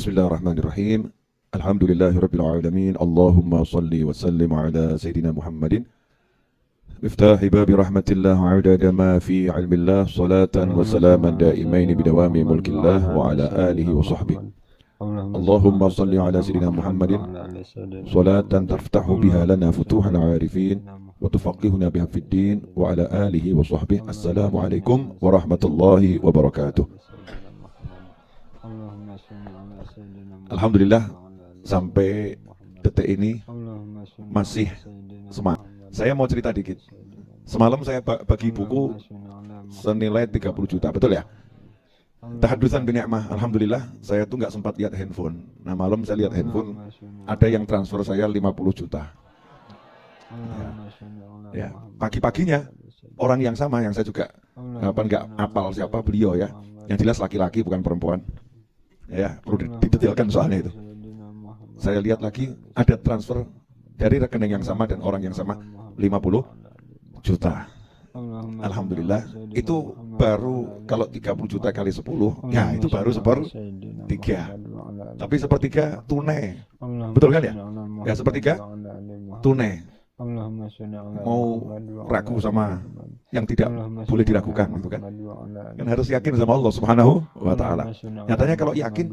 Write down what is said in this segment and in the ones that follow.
Bismillahirrahmanirrahim. Alhamdulillahirabbil alamin. Allahumma shalli wa sallim ala sayyidina Muhammadin miftahi babi rahmatillah wa adada ma fi ilmillah salatan wa salaman daimain bidawami mulkillah wa ala alihi wa sahbihi. Allahumma shalli ala sayyidina Muhammadin salatan taftahu biha lana futuhal arifin wa tufaqihuna biha fid din wa ala alihi wa sahbihi. Assalamualaikum warahmatullahi wabarakatuh. Alhamdulillah sampai detik ini masih semangat. Saya mau cerita dikit. Semalam saya bagi buku senilai 30 juta, betul ya? Tahadutsan binikmah. Alhamdulillah saya tuh nggak sempat lihat handphone. Nah malam saya lihat handphone, ada yang transfer saya 50 juta. Ya, pagi-paginya orang yang sama yang saya juga nggak apal siapa beliau ya. Yang jelas laki-laki bukan perempuan. Ya, perlu didetailkan soalnya itu. Saya lihat lagi ada transfer dari rekening yang sama dan orang yang sama 50 juta. Alhamdulillah, itu baru kalau 30 juta kali 10, ya itu baru sepertiga. Tapi sepertiga tunai. Betul kan ya? Ya sepertiga tunai. Mau ragu sama yang tidak boleh diragukan gitu kan. Kan harus yakin sama Allah Subhanahu wa taala. Nyatanya kalau yakin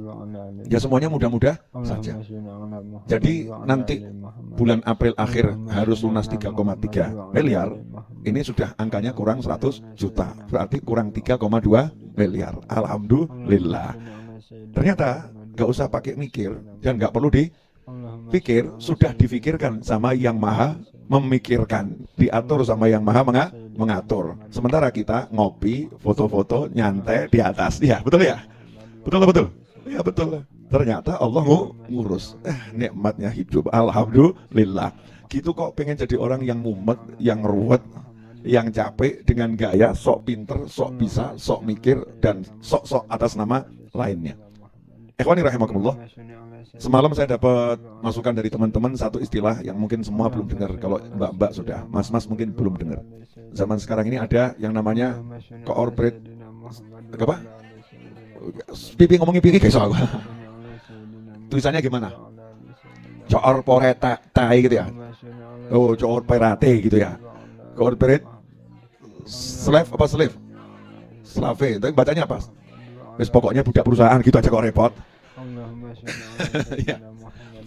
ya semuanya mudah-mudah saja. Jadi nanti bulan April akhir harus lunas 3,3 miliar. Ini sudah angkanya kurang 100 juta. Berarti kurang 3,2 miliar. Alhamdulillah. Ternyata nggak usah pakai mikir dan nggak perlu dipikir, sudah difikirkan sama yang maha memikirkan, diatur sama yang maha mengatur. Sementara kita ngopi, foto-foto, nyantai di atas. Ya, betul ya? Betul. Ya, betul. Ternyata Allah ngurus. Nikmatnya hidup. Alhamdulillah. Gitu kok pengen jadi orang yang mumet, yang ruwet, yang capek dengan gaya sok pinter, sok bisa, sok mikir, dan sok-sok atas nama lainnya. Ikhwani rahimakumullah. Semalam saya dapat masukan dari teman-teman satu istilah yang mungkin semua belum dengar. Kalau mbak-mbak sudah, mas-mas mungkin belum dengar. Zaman sekarang ini ada yang namanya corporate apa? Pipi ngomongin pipi guys. Tulisannya gimana? Corporate gitu ya. Oh, corporate gitu ya. Corporate slave apa slave? Slave. Tapi bacanya apa? Wes pokoknya budak perusahaan gitu aja kok repot. Ya,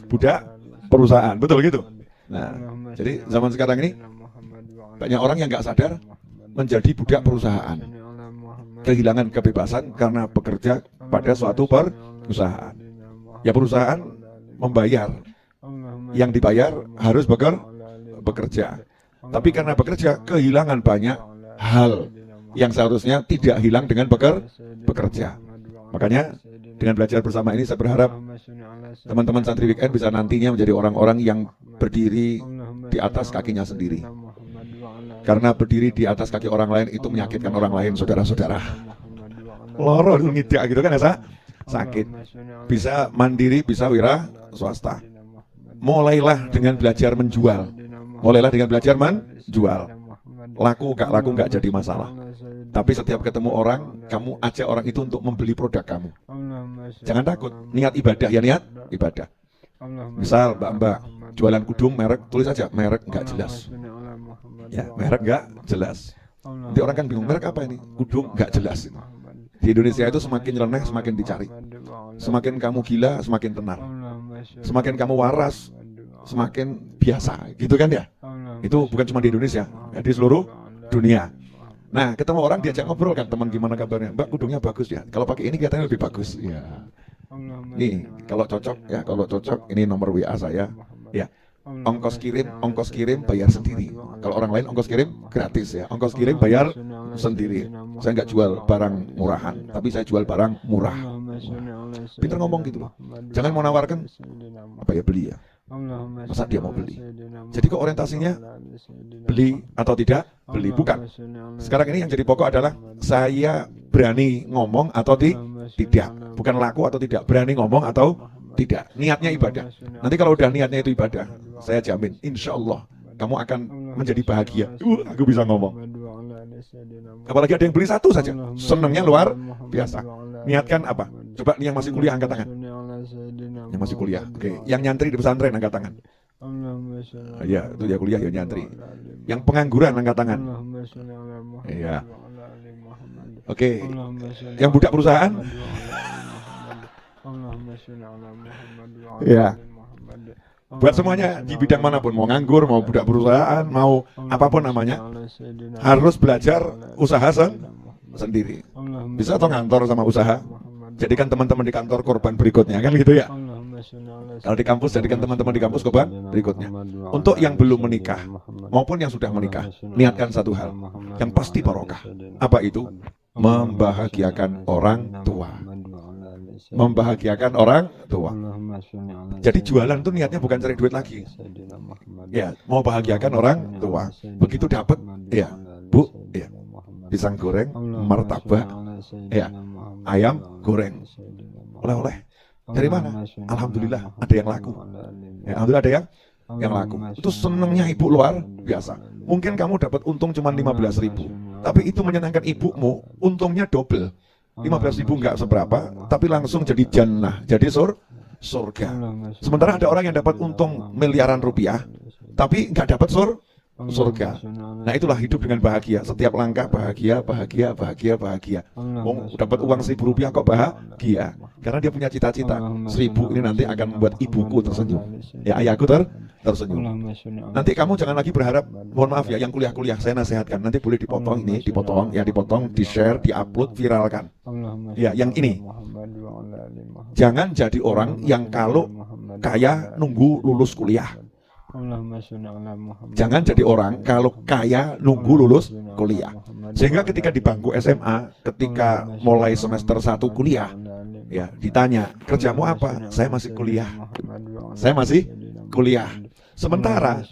budak perusahaan, betul gitu. Nah, jadi zaman sekarang ini banyak orang yang nggak sadar menjadi budak perusahaan, kehilangan kebebasan karena bekerja pada suatu perusahaan. Ya perusahaan membayar, yang dibayar harus bekerja. Tapi karena bekerja kehilangan banyak hal yang seharusnya tidak hilang dengan bekerja. Makanya dengan belajar bersama ini saya berharap teman-teman santri weekend bisa nantinya menjadi orang-orang yang berdiri di atas kakinya sendiri. Karena berdiri di atas kaki orang lain itu menyakitkan orang lain, saudara-saudara. Loro ngidak gitu kan ya, sakit. Bisa mandiri, bisa wira swasta. Mulailah dengan belajar menjual. Laku gak jadi masalah. Tapi setiap ketemu orang, kamu ajak orang itu untuk membeli produk kamu. Jangan takut, niat ibadah ya niat ibadah. Misal mbak-mbak jualan kudung merek, tulis aja merek nggak jelas. Ya merek nggak jelas. Nanti orang kan bingung merek apa ini? Kudung nggak jelas. Di Indonesia itu semakin nyeleneh semakin dicari. Semakin kamu gila semakin tenar. Semakin kamu waras semakin biasa, gitu kan ya? Itu bukan cuma di Indonesia, ya, di seluruh dunia. Nah, ketemu orang diajak ngobrol kan, teman gimana kabarnya? Mbak, kudungnya bagus ya. Kalau pakai ini kelihatannya lebih bagus. Ya. Nih, kalau cocok, ini nomor WA saya. Ya. Ongkos kirim bayar sendiri. Kalau orang lain ongkos kirim gratis ya. Ongkos kirim bayar sendiri. Saya nggak jual barang murahan, tapi saya jual barang murah. Pinter ngomong gitu loh. Jangan mau nawarkan apa ya, beli ya. Masa dia mau beli? Jadi kok orientasinya beli atau tidak beli? Bukan. Sekarang ini yang jadi pokok adalah saya berani ngomong atau tidak. Bukan laku atau tidak, berani ngomong atau tidak. Niatnya ibadah. Nanti kalau udah niatnya itu ibadah, saya jamin insya Allah kamu akan menjadi bahagia. Aku bisa ngomong. Apalagi ada yang beli satu saja, senangnya luar biasa. Niatkan apa? Coba nih yang masih kuliah angkat tangan. Yang masih kuliah. Oke, yang nyantri di pesantren angkat tangan. Iya, itu ya kuliah ya nyantri. Yang pengangguran angkat tangan. Iya. Oke. Yang budak perusahaan? Iya. Buat semuanya di bidang manapun, mau nganggur, mau budak perusahaan, mau apapun namanya, harus belajar usaha sendiri. Bisa atau ngantor sama usaha? Jadikan teman-teman di kantor korban berikutnya, kan gitu ya. Kalau di kampus, jadikan teman-teman di kampus korban berikutnya. Untuk yang belum menikah maupun yang sudah menikah, niatkan satu hal yang pasti barokah. Apa itu? Membahagiakan orang tua. Membahagiakan orang tua. Jadi jualan tuh niatnya bukan cari duit lagi. Ya, mau bahagiakan orang tua. Begitu dapat, ya, Bu, ya, pisang goreng, martabak, ya, ayam goreng, oleh-oleh. Dari mana? Alhamdulillah ada yang laku. Ya, alhamdulillah ada yang laku. Itu senangnya ibu luar biasa. Mungkin kamu dapat untung cuma 15.000, tapi itu menyenangkan ibumu, untungnya double. 15.000 nggak seberapa, tapi langsung jadi jannah, jadi surga. Sementara ada orang yang dapat untung miliaran rupiah, tapi nggak dapat surga. Nah, itulah hidup dengan bahagia. Setiap langkah bahagia, bahagia, bahagia, bahagia. Dapat uang 1.000 rupiah kok bahagia? Karena dia punya cita-cita. 1.000 ini nanti akan membuat ibuku tersenyum. Ya, ayahku tersenyum. Nanti kamu jangan lagi berharap, mohon maaf ya, yang kuliah-kuliah saya nasihatkan, nanti boleh dipotong ini, dipotong, di-share, di-upload, viralkan. Ya, yang ini. Jangan jadi orang yang kalau kaya nunggu lulus kuliah. Jangan jadi orang kalau kaya nunggu lulus kuliah. Sehingga ketika di bangku SMA, ketika mulai semester 1 kuliah, ya ditanya, kerjamu apa? Saya masih kuliah. Saya masih kuliah. Sementara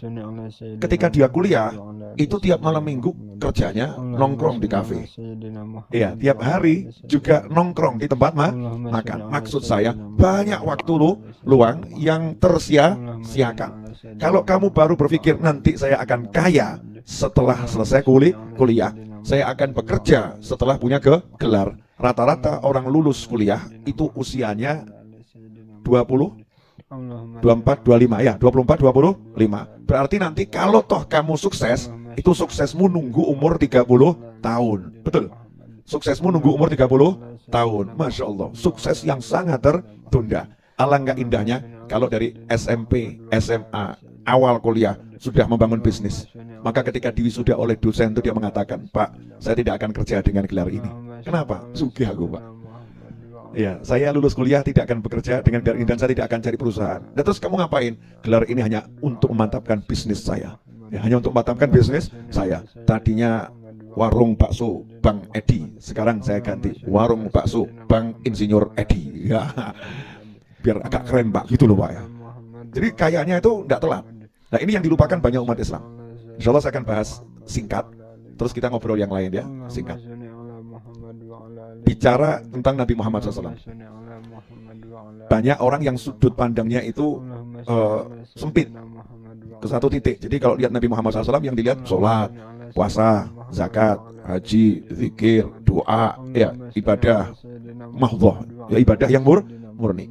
ketika dia kuliah, itu tiap malam minggu kerjanya nongkrong di kafe. Iya, tiap hari juga nongkrong di tempat makan. Maksud saya, banyak waktu luang yang tersia-siakan. Kalau kamu baru berpikir nanti saya akan kaya setelah selesai kuliah, saya akan bekerja setelah punya gelar. Rata-rata orang lulus kuliah itu usianya 24, 25 ya, 24, 25. Berarti nanti kalau toh kamu sukses, itu suksesmu nunggu umur 30 tahun. Betul? Suksesmu nunggu umur 30 tahun. Masya Allah, sukses yang sangat tertunda. Alangkah indahnya kalau dari SMP, SMA, awal kuliah sudah membangun bisnis. Maka ketika diwisuda oleh dosen itu dia mengatakan, Pak, saya tidak akan kerja dengan gelar ini. Kenapa? Sugih aku, Pak. Ya, saya lulus kuliah tidak akan bekerja dengan gelar ini dan saya tidak akan cari perusahaan. Dan terus kamu ngapain? Gelar ini hanya untuk memantapkan bisnis saya. Ya, hanya untuk memantapkan bisnis saya. Tadinya warung bakso Bang Edi, sekarang saya ganti warung bakso Bang Insinyur Edi. Ya, biar agak keren Pak, gitu loh Pak ya. Jadi kayaknya itu tidak telat. Nah, ini yang dilupakan banyak umat Islam. Insya Allah saya akan bahas singkat. Terus kita ngobrol yang lain ya, singkat. Bicara tentang Nabi Muhammad SAW. Banyak orang yang sudut pandangnya itu sempit ke satu titik. Jadi kalau lihat Nabi Muhammad SAW yang dilihat sholat, puasa, zakat, haji, zikir, doa, ya ibadah mahdhah, ya ibadah yang murni.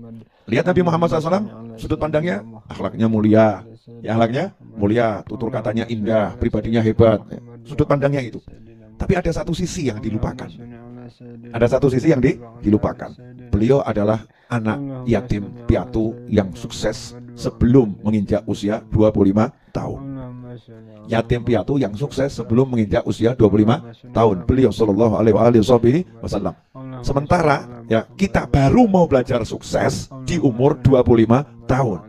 Lihat Nabi Muhammad SAW, sudut pandangnya akhlaknya mulia, ya akhlaknya mulia, tutur katanya indah, pribadinya hebat, ya. Sudut pandangnya itu. Tapi ada satu sisi yang dilupakan. Ada satu sisi yang dilupakan. Beliau adalah anak yatim piatu yang sukses sebelum menginjak usia 25 tahun. Yatim piatu yang sukses sebelum menginjak usia 25 tahun. Beliau sallallahu alaihi wasallam. Sementara ya kita baru mau belajar sukses di umur 25 tahun.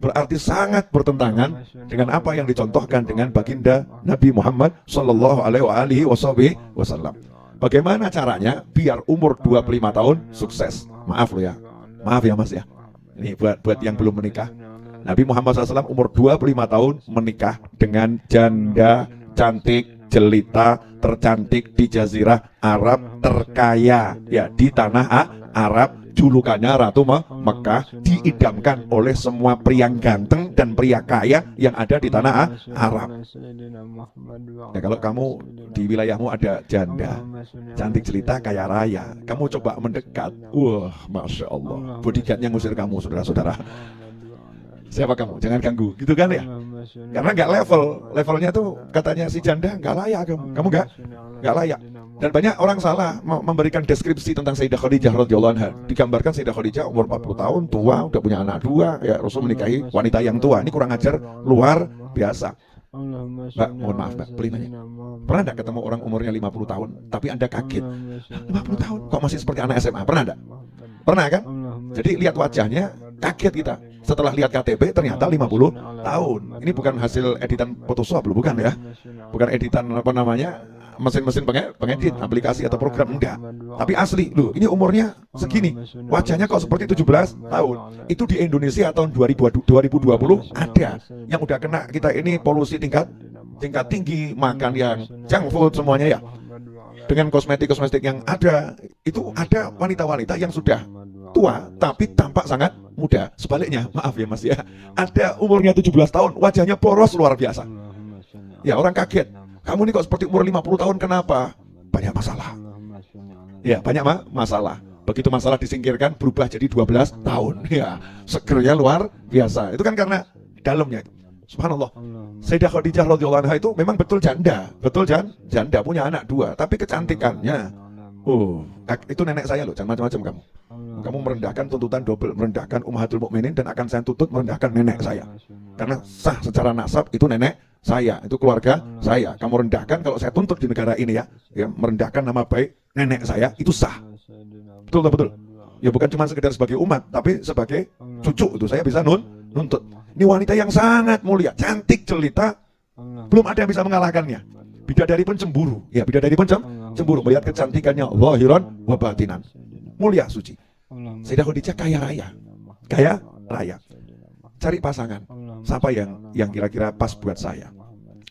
Berarti sangat bertentangan dengan apa yang dicontohkan dengan baginda Nabi Muhammad sallallahu alaihi wasallam. Bagaimana caranya biar umur 25 tahun sukses? Maaf loh ya. Maaf ya Mas ya. Ini buat yang belum menikah. Nabi Muhammad SAW umur 25 tahun menikah dengan janda cantik, jelita, tercantik di Jazirah Arab, terkaya ya di tanah Arab julukannya Ratu Mekah, diidamkan oleh semua pria ganteng dan pria kaya yang ada di tanah Arab. Ya, kalau kamu di wilayahmu ada janda cantik jelita kaya raya, kamu coba mendekat, wah, masya Allah, bodyguardnya ngusir kamu, saudara-saudara. Siapa kamu? Jangan ganggu, gitu kan ya? Karena nggak levelnya tuh katanya si janda nggak layak, kamu nggak layak. Dan banyak orang salah memberikan deskripsi tentang Sayyidah Khadijah radhiyallahu anha. Digambarkan Sayyidah Khadijah umur 40 tahun, tua, udah punya anak 2, ya Rasul menikahi wanita yang tua. Ini kurang ajar, luar biasa. Mbak, mohon maaf Mbak, boleh nanya, pernah enggak ketemu orang umurnya 50 tahun tapi Anda kaget? 50 tahun kok masih seperti anak SMA? Pernah enggak? Pernah kan? Jadi lihat wajahnya, kaget kita. Setelah lihat KTP ternyata 50 tahun. Ini bukan hasil editan Photoshop loh, bukan ya? Bukan editan apa namanya, mesin-mesin pengedit aplikasi atau program, enggak. Tapi asli loh, ini umurnya segini, wajahnya kok seperti 17 tahun. Itu di Indonesia tahun 2020 ada yang udah kena kita ini polusi tingkat tinggi, makan yang junk food semuanya ya. Dengan kosmetik yang ada, itu ada wanita-wanita yang sudah tua tapi tampak sangat muda. Sebaliknya, maaf ya Mas ya, ada umurnya 17 tahun, wajahnya poros luar biasa. Ya, orang kaget, kamu ini kok seperti umur 50 tahun, kenapa? Banyak masalah. Ya, banyak masalah. Begitu masalah disingkirkan, berubah jadi 12 tahun. Ya, segernya luar biasa. Itu kan karena dalamnya. Subhanallah. Sayyidah Khadijah radhiyallahu anha itu memang betul janda, janda punya anak 2, tapi kecantikannya, itu nenek saya loh, jangan macam-macam kamu. Kamu merendahkan tuntutan double, merendahkan Ummahatul Mukminin, dan akan saya tuntut merendahkan nenek saya. Karena sah secara nasab itu nenek saya, itu keluarga saya. Kamu rendahkan, kalau saya tuntut di negara ini ya merendahkan nama baik nenek saya, itu sah. Betul. Ya bukan cuma sekedar sebagai umat, tapi sebagai cucu itu saya bisa nuntut. Ini wanita yang sangat mulia, cantik jelita, belum ada yang bisa mengalahkannya. Bidadari pun cemburu. Ya, bidadari pun cemburu melihat kecantikannya, zahiran wa batinan. Mulia, suci. Sayyidah Khadijah kaya raya. Cari pasangan. Siapa yang kira-kira pas buat saya?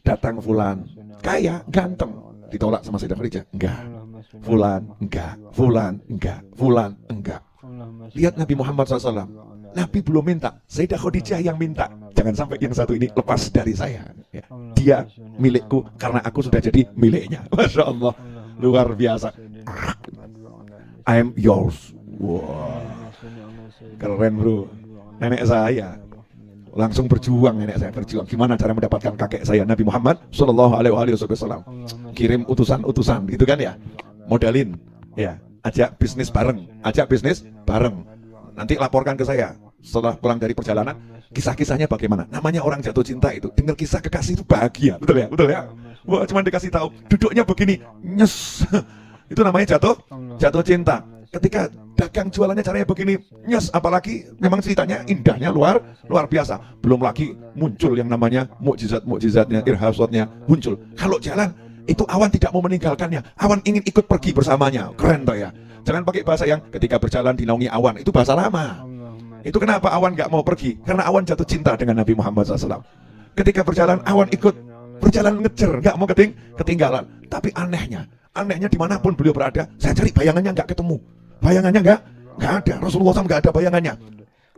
Datang fulan, kaya, ganteng. Ditolak sama Sayyidah Khadijah? Enggak. Fulan, enggak. Lihat Nabi Muhammad SAW. Nabi belum minta, Sayyidah Khadijah yang minta. Jangan sampai yang satu ini lepas dari saya. Ya. Dia milikku karena aku sudah jadi miliknya. Masya Allah, luar biasa. I am yours. Wow, keren bro. Nenek saya langsung berjuang, Gimana cara mendapatkan kakek saya Nabi Muhammad Sallallahu Alaihi Wasallam? Kirim utusan, gitu kan ya? Modalin, ya. Ajak bisnis bareng. Nanti laporkan ke saya setelah pulang dari perjalanan, kisah-kisahnya bagaimana. Namanya orang jatuh cinta itu, dengar kisah kekasih itu bahagia, betul ya? Wah, cuma dikasih tahu, duduknya begini, nyes. Itu namanya jatuh cinta. Ketika dagang jualannya caranya begini, nyes. Apalagi memang ceritanya indahnya luar biasa. Belum lagi muncul yang namanya mukjizatnya, irhasatnya muncul. Kalau jalan itu awan tidak mau meninggalkannya, awan ingin ikut pergi bersamanya. Keren toh ya. Jangan pakai bahasa yang ketika berjalan dinaungi awan, itu bahasa lama. Itu kenapa awan gak mau pergi? Karena awan jatuh cinta dengan Nabi Muhammad SAW. Ketika berjalan, awan ikut berjalan ngejar, gak mau ketinggalan. Tapi anehnya dimanapun beliau berada, saya cari bayangannya gak ketemu. Bayangannya gak ada. Rasulullah SAW gak ada bayangannya.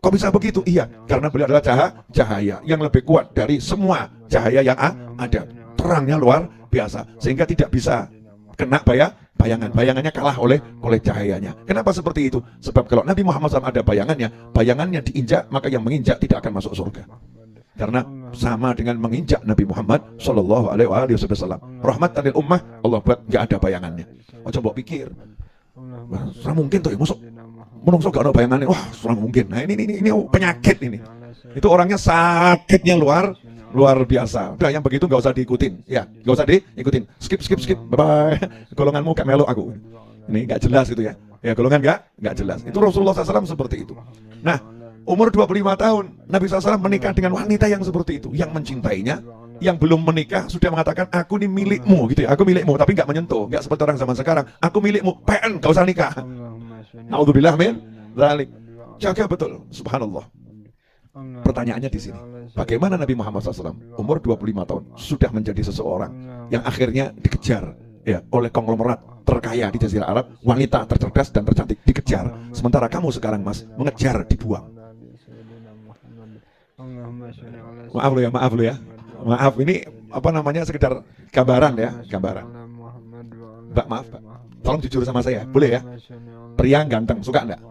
Kok bisa begitu? Iya, karena beliau adalah cahaya yang lebih kuat dari semua cahaya yang ada. Terangnya luar biasa, sehingga tidak bisa kena bayangannya kalah oleh cahayanya. Kenapa seperti itu? Sebab kalau Nabi Muhammad SAW ada bayangannya diinjak, maka yang menginjak tidak akan masuk surga. Karena sama dengan menginjak Nabi Muhammad Sallallahu Alaihi Wasallam. Rahmatan lil ummah, Allah buat nggak ada bayangannya. Coba pikir, wah, mungkin tuh ya, menungso gak ada bayangannya. Wah, mungkin. Nah ini penyakit ini. Itu orangnya sakitnya luar biasa. Udah yang begitu nggak usah diikutin, ya, nggak usah diikutin. Skip, bye bye. Golonganmu gak melo aku. Ini nggak jelas gitu ya. Ya golongan nggak jelas. Itu Rasulullah SAW seperti itu. Nah, umur 25 tahun Nabi SAW menikah dengan wanita yang seperti itu, yang mencintainya. Yang belum menikah sudah mengatakan aku ini milikmu gitu ya. Aku milikmu, tapi nggak menyentuh, nggak seperti orang zaman sekarang. Aku milikmu, PN, nggak usah nikah. Naudzubillah min dzalik. Jaga betul, subhanallah. Pertanyaannya di sini, bagaimana Nabi Muhammad SAW umur 25 tahun sudah menjadi seseorang yang akhirnya dikejar ya oleh konglomerat terkaya di Jazirah Arab, wanita tercerdas dan tercantik dikejar. Sementara kamu sekarang Mas mengejar dibuang. Maaf lo ya. Maaf, ini apa namanya, sekedar gambaran ya, gambaran. Mbak, maaf Mbak, tolong jujur sama saya, boleh ya? Pria ganteng, suka enggak?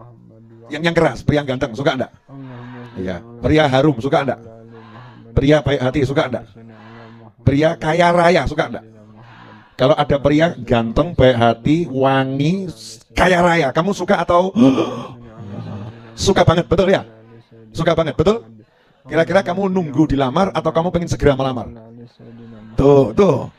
Yang keras, pria ganteng, suka enggak? Iya. Pria harum, suka enggak? Pria baik hati, suka enggak? Pria kaya raya, suka enggak? Kalau ada pria ganteng, baik hati, wangi, kaya raya, kamu suka atau suka banget, betul ya? Suka banget, betul? Kira-kira kamu nunggu dilamar atau kamu pengen segera melamar? Tuh.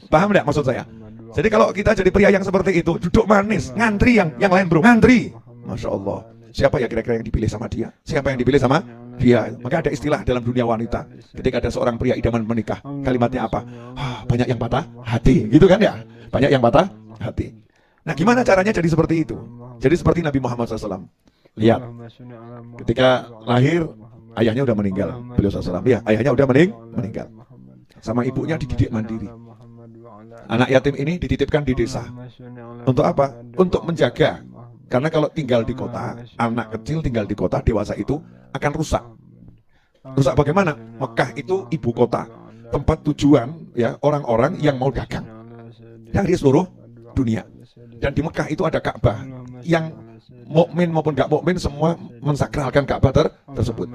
Paham enggak maksud saya? Jadi kalau kita jadi pria yang seperti itu, duduk manis, ngantri yang lain bro, ngantri. Masya Allah. Siapa ya kira-kira yang dipilih sama dia? Siapa yang dipilih sama dia? Maka ada istilah dalam dunia wanita. Ketika ada seorang pria idaman menikah, kalimatnya apa? Banyak yang patah hati, gitu kan ya? Banyak yang patah hati. Nah, gimana caranya jadi seperti itu? Jadi seperti Nabi Muhammad SAW. Lihat, ketika lahir, ayahnya udah meninggal. Beliau SAW, ya, ayahnya udah meninggal. Sama ibunya dididik mandiri. Anak yatim ini dititipkan di desa. Untuk apa? Untuk menjaga. Karena kalau tinggal di kota, anak kecil tinggal di kota, dewasa itu akan rusak. Rusak bagaimana? Mekah itu ibu kota, tempat tujuan ya orang-orang yang mau dagang dari seluruh dunia. Dan di Mekah itu ada Ka'bah yang mukmin maupun nggak mukmin semua mensakralkan Ka'bah tersebut.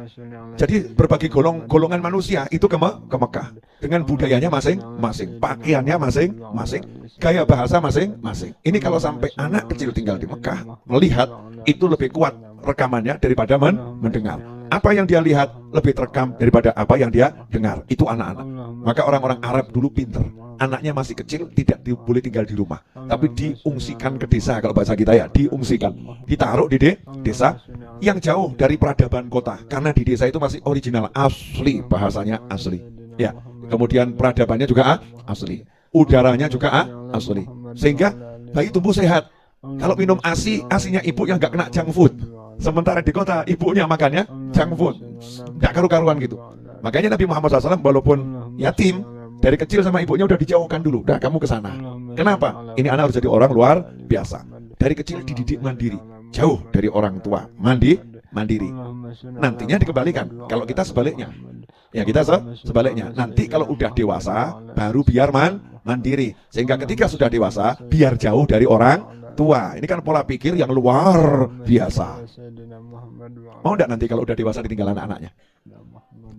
Jadi berbagai golongan manusia itu ke Mekah dengan budayanya masing-masing, pakaiannya masing-masing, gaya bahasa masing-masing. Ini kalau sampai anak kecil tinggal di Mekah melihat, itu lebih kuat rekamannya daripada mendengar. Apa yang dia lihat lebih terekam daripada apa yang dia dengar. Itu anak-anak. Maka orang-orang Arab dulu pinter. Anaknya masih kecil, tidak boleh tinggal di rumah, tapi diungsikan ke desa. Kalau bahasa kita ya, diungsikan, ditaruh di desa yang jauh dari peradaban kota. Karena di desa itu masih original, asli, bahasanya asli. Ya, kemudian peradabannya juga asli, udaranya juga asli, sehingga bayi tumbuh sehat. Kalau minum asinya ibu yang nggak kena junk food. Sementara di kota ibunya makannya junk food, nggak karu-karuan gitu. Makanya Nabi Muhammad SAW walaupun yatim, dari kecil sama ibunya udah dijauhkan dulu. Udah, kamu ke sana. Kenapa? Ini anak harus jadi orang luar biasa. Dari kecil dididik mandiri, jauh dari orang tua, mandiri. Nantinya dikembalikan. Kalau kita sebaliknya, ya kita sebaliknya. Nanti kalau udah dewasa, baru biar mandiri. Sehingga ketika sudah dewasa, biar jauh dari orang tua. Ini kan pola pikir yang luar biasa. Mau enggak nanti kalau udah dewasa ditinggal anak-anaknya?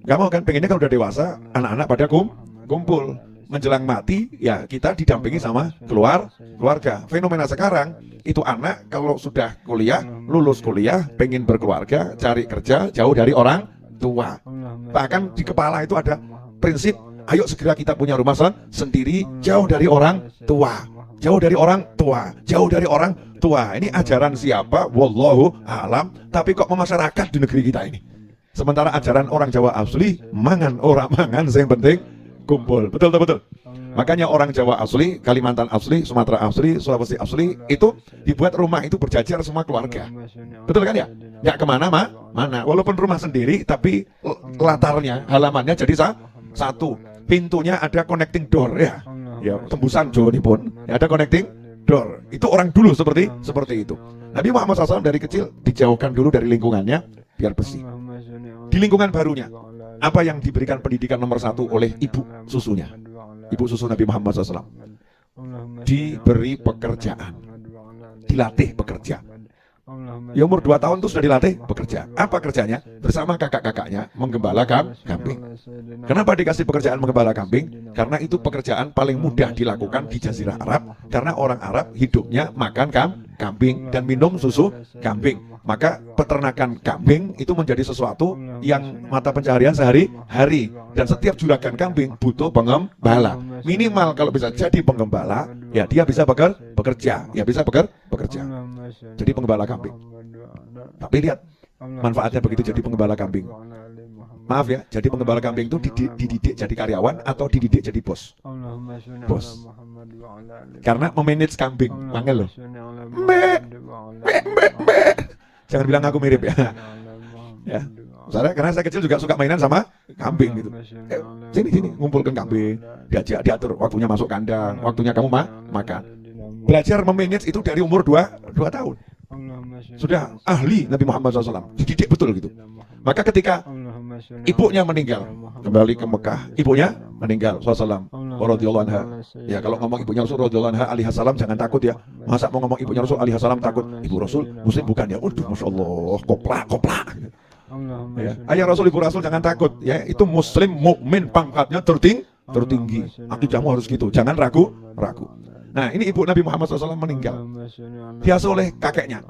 Gak mau kan? Pengennya kalau udah dewasa, anak-anak pada kumpul. Menjelang mati, ya kita didampingi sama keluarga. Fenomena sekarang, itu anak kalau sudah kuliah, lulus kuliah, pengen berkeluarga, cari kerja, jauh dari orang tua. Bahkan di kepala itu ada prinsip, ayo segera kita punya rumah sendiri, jauh dari orang tua. Jauh dari orang tua, jauh dari orang tua. Ini ajaran siapa? Wallahu a'lam. Tapi kok memasyarakat di negeri kita ini? Sementara ajaran orang Jawa asli, mangan orang mangan, yang penting kumpul. Betul. Makanya orang Jawa asli, Kalimantan asli, Sumatera asli, Sulawesi asli, itu dibuat rumah itu berjajar semua keluarga. Betul kan ya? Ya kemana mana? Walaupun rumah sendiri, tapi latarnya, halamannya jadi satu. Pintunya ada connecting door ya. Ya, tembusan Jawa ini pun ya, ada connecting door. Itu orang dulu seperti itu. Nabi Muhammad SAW dari kecil dijauhkan dulu dari lingkungannya biar bersih. Di lingkungan barunya, apa yang diberikan pendidikan nomor 1 oleh ibu susunya? Ibu susu Nabi Muhammad SAW diberi pekerjaan, dilatih bekerja. Ya umur 2 tahun itu sudah dilatih bekerja. Apa kerjanya? Bersama kakak-kakaknya menggembala kambing. Kenapa dikasih pekerjaan menggembala kambing? Karena itu pekerjaan paling mudah dilakukan di Jazirah Arab. Karena orang Arab hidupnya makan kambing dan minum susu kambing. Maka peternakan kambing itu menjadi sesuatu yang mata pencaharian sehari-hari. Dan setiap juragan kambing butuh pengembala. Minimal kalau bisa jadi penggembala, ya dia bisa bekerja. Ya bisa bekerja. Jadi penggembala kambing. Tapi lihat manfaatnya begitu jadi penggembala kambing. Maaf ya, jadi penggembala kambing itu dididik jadi karyawan atau dididik jadi bos? Bos. Karena memanage kambing, mangel loh. Jangan bilang aku mirip ya. Ya. Misalnya karena saya kecil juga suka mainan sama kambing gitu. Sini ngumpulkan kambing, diatur waktunya masuk kandang, waktunya kamu makan. belajar memanage itu dari umur 2 tahun. Sudah ahli Nabi Muhammad SAW, dididik betul gitu. Maka ketika ibunya meninggal, kembali ke Mekah, ibunya meninggal SAW, radhiyallahu anha. Ya kalau ngomong ibunya Rasul radhiyallahu anha alaihi salam jangan takut ya. Masa mau ngomong ibunya Rasul alaihi salam takut? Ibu Rasul muslim bukan ya? Waduh, masya Allah, koplak. Ya. Ayah Rasul, ibu Rasul jangan takut ya. Itu muslim mukmin pangkatnya tertinggi. Akidahmu harus gitu, jangan ragu. Nah ini ibu Nabi Muhammad SAW meninggal, diasuh oleh kakeknya.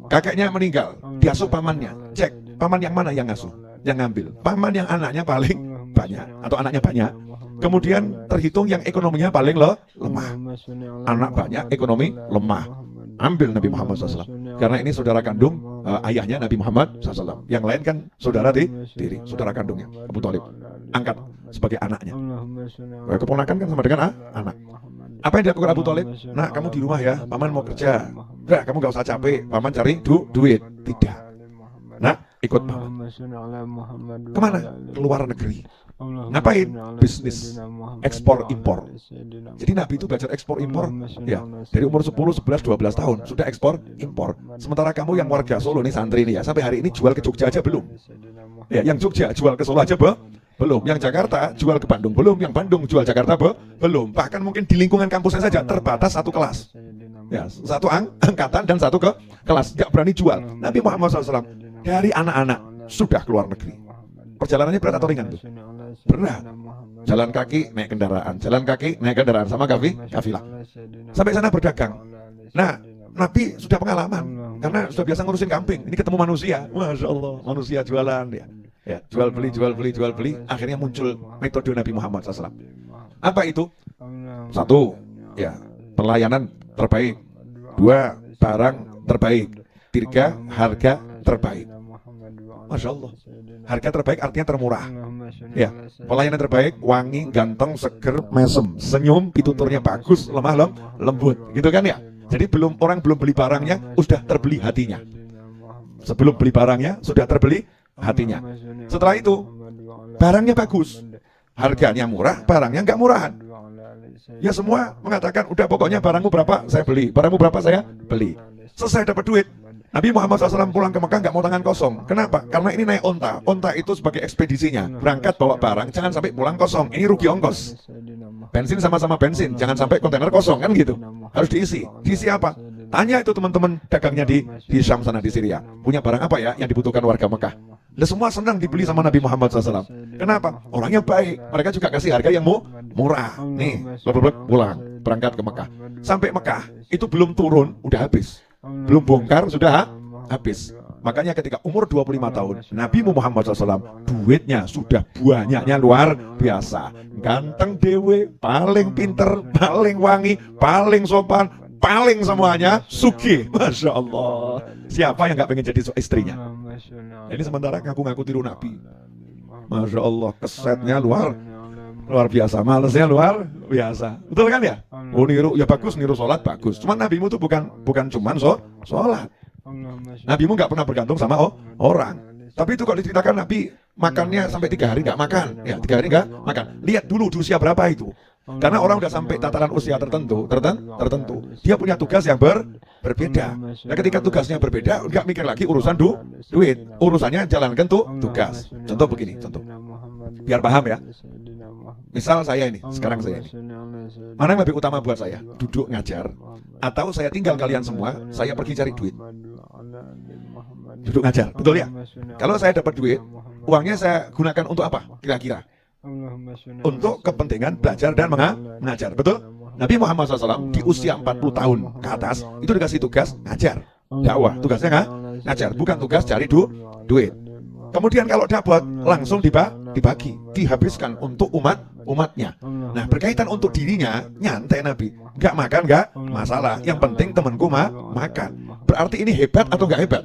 Kakeknya meninggal, diasuh pamannya. Cek, paman yang mana yang ngasuh, yang ngambil? Paman yang anaknya paling banyak atau anaknya banyak. Kemudian terhitung yang ekonominya paling lemah. Anak banyak, ekonomi lemah. Ambil Nabi Muhammad SAW. Karena ini saudara kandung ayahnya Nabi Muhammad SAW. Yang lain kan saudara diri, saudara kandungnya Abu Thalib. Angkat sebagai anaknya. Keponakan kan sama dengan anak. Apa yang dilakukan Abu Thalib? Nah, kamu di rumah ya, paman mau kerja. Udah, kamu gak usah capek, paman cari duit. Tidak. Nah, ikut paman. Kemana? Keluar negeri. Ngapain? Bisnis, ekspor impor. Jadi Nabi itu belajar ekspor impor ya dari umur 10, 11, 12 tahun sudah ekspor impor. Sementara kamu yang warga Solo nih, santri nih ya, sampai hari ini jual ke Jogja aja belum. Ya, yang Jogja jual ke Solo aja belum, yang Jakarta jual ke Bandung belum, yang Bandung jual Jakarta belum. Bahkan mungkin di lingkungan kampusnya saja terbatas satu kelas. Ya, satu angkatan dan satu kelas, gak berani jual. Nabi Muhammad SAW dari anak-anak sudah keluar negeri. Perjalanannya berat atau ringan tuh? Berat. Jalan kaki naik kendaraan sama kafilah. Sampai sana berdagang. Nah, Nabi sudah pengalaman karena sudah biasa ngurusin kambing. Ini ketemu manusia, masya Allah, manusia jualan ya. Ya, jual beli. Akhirnya muncul metode Nabi Muhammad SAW. Apa itu? 1, ya, pelayanan terbaik. 2, barang terbaik. 3, harga terbaik. Masya Allah. Harga terbaik artinya termurah. Ya, pelayanan terbaik, wangi, ganteng, seger, mesem, senyum, pituturnya bagus, lemah lembut, gitu kan ya. Jadi orang belum beli barangnya sudah terbeli hatinya. Sebelum beli barangnya sudah terbeli hatinya. Setelah itu barangnya bagus, harganya murah, barangnya nggak murahan. Ya semua mengatakan udah pokoknya barangmu berapa saya beli, barangmu berapa saya beli. Selesai dapat duit, Nabi Muhammad SAW pulang ke Mekah nggak mau tangan kosong. Kenapa? Karena ini naik onta. Onta itu sebagai ekspedisinya. Berangkat bawa barang, jangan sampai pulang kosong. Ini rugi ongkos. Bensin sama-sama bensin, jangan sampai kontainer kosong kan gitu. Harus diisi. Diisi apa? Tanya itu teman-teman dagangnya di Syam sana di Syria. Punya barang apa ya yang dibutuhkan warga Mekah? Dan semua senang dibeli sama Nabi Muhammad SAW. Kenapa? Orangnya baik. Mereka juga kasih harga yang murah. Nih, pulang, berangkat ke Mekah. Sampai Mekah, itu belum turun, udah habis. Belum bongkar, sudah habis. Makanya ketika umur 25 tahun, Nabi Muhammad SAW, duitnya sudah banyaknya luar biasa. Ganteng dewe, paling pinter, paling wangi, paling sopan, paling semuanya sugih. Masya Allah. Siapa yang gak pengen jadi istrinya? Ini sementara ngaku-ngaku tiru Nabi. Masya Allah, kesetnya luar biasa, malesnya luar biasa. Betul kan ya? Oh niru, ya bagus, niru sholat bagus. Cuman nabimu tuh bukan cuman sholat. Nabimu nggak pernah bergantung sama orang. Tapi itu kalau diceritakan Nabi makannya sampai 3 hari nggak makan, ya 3 hari nggak makan. Lihat dulu di usia berapa itu. Karena orang udah sampai tataran usia tertentu, dia punya tugas yang berbeda. Nah ketika tugasnya berbeda, nggak mikir lagi urusan duit, urusannya jalankan tugas. Contoh begini, biar paham ya. Misal saya ini, sekarang saya ini, mana yang lebih utama buat saya? Duduk ngajar, atau saya tinggal kalian semua, saya pergi cari duit. Duduk ngajar, betul ya? Kalau saya dapat duit, uangnya saya gunakan untuk apa? Kira-kira? Untuk kepentingan belajar dan mengajar, betul? Nabi Muhammad SAW di usia 40 tahun ke atas, itu dikasih tugas ngajar, dakwah, tugasnya ngajar, bukan tugas cari duit. Kemudian kalau dapat langsung dibagi, dihabiskan untuk umatnya. Nah berkaitan untuk dirinya nyantai Nabi, nggak makan nggak masalah. Yang penting temanku makan. Berarti ini hebat atau nggak hebat?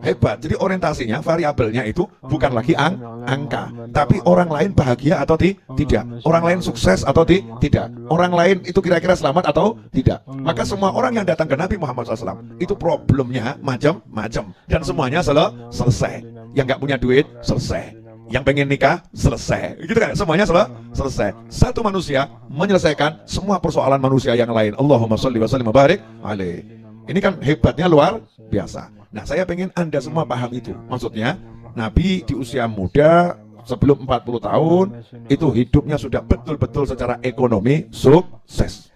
Hebat. Jadi orientasinya, variabelnya itu bukan lagi angka, tapi orang lain bahagia atau tidak, orang lain sukses atau tidak, orang lain itu kira-kira selamat atau tidak. Maka semua orang yang datang ke Nabi Muhammad SAW itu problemnya macam-macam dan semuanya selesai. Yang nggak punya duit selesai, Yang pengen nikah, selesai. Gitu kan? Semuanya selesai. Satu manusia menyelesaikan semua persoalan manusia yang lain. Allahumma sholli wa sallim wa barik alaih. Ini kan hebatnya luar biasa. Nah, saya pengen Anda semua paham itu. Maksudnya, Nabi di usia muda, sebelum 40 tahun, itu hidupnya sudah betul-betul secara ekonomi sukses.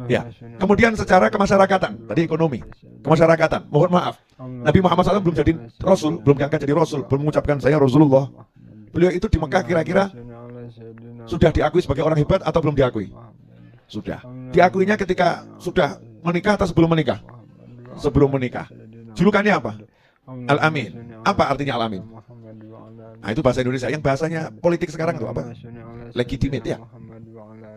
Ya, kemudian secara kemasyarakatan, tadi ekonomi, kemasyarakatan, mohon maaf, Nabi Muhammad SAW belum jadi Rasul, belum diangkat jadi Rasul, belum mengucapkan saya Rasulullah. Beliau itu di Mekah kira-kira sudah diakui sebagai orang hebat atau belum diakui? Sudah. Diakuinya ketika sudah menikah atau sebelum menikah? Sebelum menikah. Julukannya apa? Al-Amin. Apa artinya Al-Amin? Nah, itu bahasa Indonesia. Yang bahasanya politik sekarang itu apa? Legitimate ya.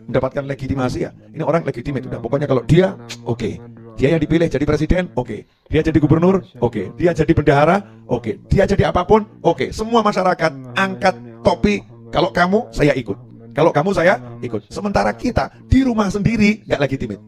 Mendapatkan legitimasi ya. Ini orang legitimate. Udah, pokoknya kalau dia, oke. Dia yang dipilih jadi presiden, oke. Dia jadi gubernur, oke. Dia jadi bendahara, oke. Dia jadi apapun, oke. Semua masyarakat angkat topi. Kalau kamu, saya ikut. Kalau kamu, saya ikut. Sementara kita di rumah sendiri nggak legitimate.